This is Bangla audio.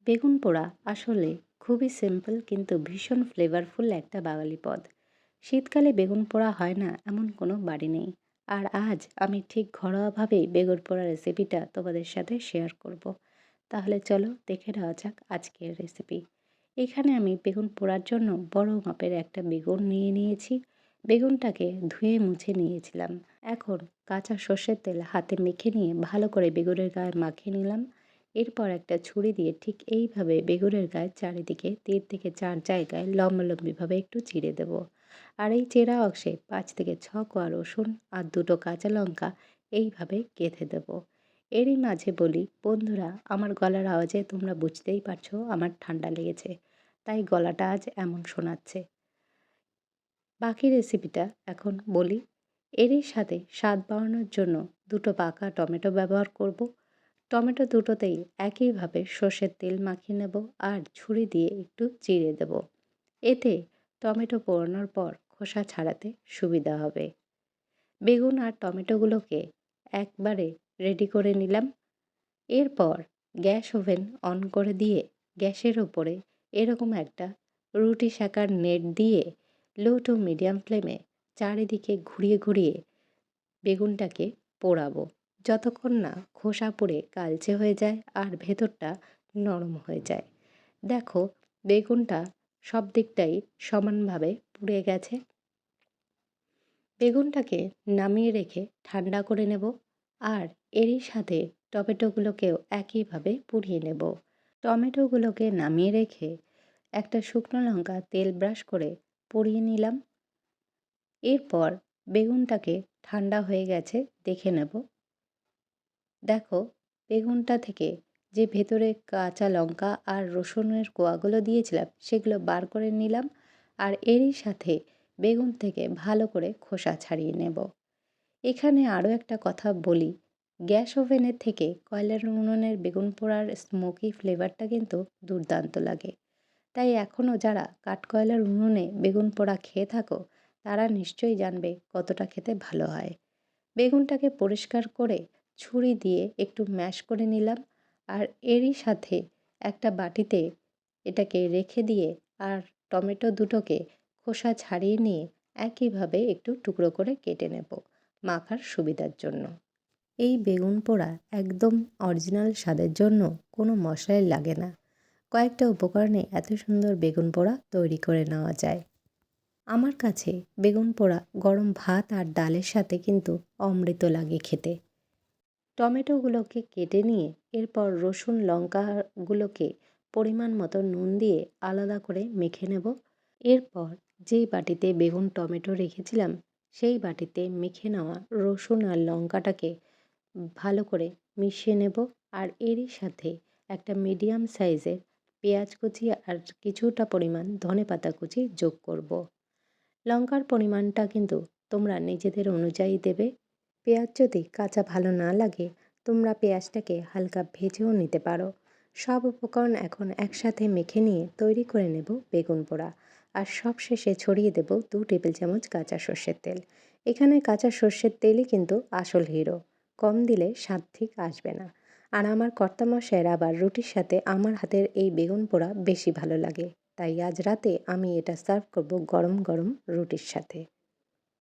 বেগুন পোড়া আসলে খুবই সিম্পল কিন্তু ভীষণ ফ্লেভারফুল একটা বাঙালি পদ। শীতকালে বেগুন পোড়া হয় না এমন কোনো বাড়ি নেই। আর আজ আমি ঠিক ঘরোয়াভাবেই বেগুন পোড়া রেসিপিটা তোমাদের সাথে শেয়ার করব। তাহলে চলো দেখে নেওয়া যাক আজকের রেসিপি। এখানে আমি বেগুন পোড়ার জন্য বড় মাপের একটা বেগুন নিয়ে নিয়েছি। বেগুনটাকে ধুয়ে মুছে নিয়েছিলাম। এখন কাঁচা সর্ষের তেল হাতে মেখে নিয়ে ভালো করে বেগুনের গায়ে মাখিয়ে নিলাম। এরপর একটা ছুরি দিয়ে ঠিক এইভাবে বেগুনের গায়ে চারিদিকে 3 থেকে 4 জায়গায় লম্বালম্বিভাবে একটু চিড়ে দেব। আর এই চেরা অংশে 5 থেকে 6 কোয়া রসুন আর 2টো কাঁচা লঙ্কা এইভাবে গেঁথে দেব। এরই মাঝে বলি বন্ধুরা, আমার গলার আওয়াজে তোমরা বুঝতেই পারছো আমার ঠান্ডা লেগেছে, তাই গলাটা আজ এমন শোনাচ্ছে। বাকি রেসিপিটা এখন বলি। এরই সাথে স্বাদ বাড়ানোর জন্য 2টো পাকা টমেটো ব্যবহার করব। টমেটো দুটোতেই একইভাবে সর্ষের তেল মাখিয়ে নেব আর ছুরি দিয়ে একটু চিড়ে দেব। এতে টমেটো পোড়ানোর পর খোসা ছাড়াতে সুবিধা হবে। বেগুন আর টমেটোগুলোকে একবারে রেডি করে নিলাম। এরপর গ্যাস ওভেন অন করে দিয়ে গ্যাসের ওপরে এরকম একটা রুটি সেঁকার নেট দিয়ে লো টু মিডিয়াম ফ্লেমে চারিদিকে ঘুরিয়ে ঘুরিয়ে বেগুনটাকে পোড়াবো, যতক্ষণ না খোসা পুড়ে কালচে হয়ে যায় আর ভেতরটা নরম হয়ে যায়। দেখো, বেগুনটা সব দিকটাই সমানভাবে পুড়ে গেছে। বেগুনটাকে নামিয়ে রেখে ঠান্ডা করে নেব আর এরই সাথে টমেটোগুলোকেও একইভাবে পুড়িয়ে নেব। টমেটোগুলোকে নামিয়ে রেখে একটা শুকনো লঙ্কা তেল ব্রাশ করে পুড়িয়ে নিলাম। এরপর বেগুনটাকে ঠান্ডা হয়ে গেছে দেখে নেব। দেখো, বেগুনটা থেকে যে ভেতরে কাঁচা লঙ্কা আর রসুনের কোয়াগুলো দিয়েছিলাম সেগুলো বার করে নিলাম আর এরই সাথে বেগুন থেকে ভালো করে খোসা ছাড়িয়ে নেব। এখানে আরও একটা কথা বলি, গ্যাস ওভেনের থেকে কয়লার উনুনের বেগুন পোড়ার স্মোকি ফ্লেভারটা কিন্তু দুর্দান্ত লাগে। তাই এখনও যারা কাঠকয়লার উনুনে বেগুন পোড়া খেয়ে থাকো তারা নিশ্চয়ই জানবে কতটা খেতে ভালো হয়। বেগুনটাকে পরিষ্কার করে ছুরি দিয়ে একটু ম্যাশ করে নিলাম আর এরই সাথে একটা বাটিতে এটাকে রেখে দিয়ে আর টমেটো দুটোকে খোসা ছাড়িয়ে নিয়ে একইভাবে একটু টুকরো করে কেটে নেব মাখার সুবিধার জন্য। এই বেগুন পোড়া একদম অরিজিনাল স্বাদের জন্য কোনো মশলাই লাগে না। কয়েকটা উপকরণে এত সুন্দর বেগুন পোড়া তৈরি করে নেওয়া যায়। আমার কাছে বেগুন পোড়া গরম ভাত আর ডালের সাথে কিন্তু অমৃত লাগে খেতে। টমেটোগুলোকে কেটে নিয়ে এরপর রসুন লঙ্কাগুলোকে পরিমাণ মতো নুন দিয়ে আলাদা করে মেখে নেব। এরপর যেই বাটিতে বেগুন টমেটো রেখেছিলাম সেই বাটিতে মেখে নেওয়া রসুন আর লঙ্কাটাকে ভালো করে মিশিয়ে নেব আর এরই সাথে একটা মিডিয়াম সাইজের পেঁয়াজ কুচি আর কিছুটা পরিমাণ ধনেপাতা কুচি যোগ করব। লঙ্কার পরিমাণটা কিন্তু তোমরা নিজেদের অনুযায়ী দেবে। পেঁয়াজ যদি কাঁচা ভালো না লাগে তোমরা পেঁয়াজটাকে হালকা ভেজেও নিতে পারো। সব উপকরণ এখন একসাথে মেখে নিয়ে তৈরি করে নেব বেগুন পোড়া। আর সব শেষে ছড়িয়ে দেব 2 টেবিল চামচ কাঁচা সর্ষের তেল। এখানে কাঁচা সর্ষের তেলই কিন্তু আসল হিরো, কম দিলে স্বাদ ঠিক আসবে না। আর আমার কর্তামশাইয়ের আবার রুটির সাথে আমার হাতের এই বেগুন পোড়া বেশি ভালো লাগে, তাই আজ রাতে আমি এটা সার্ভ করব গরম গরম রুটির সাথে।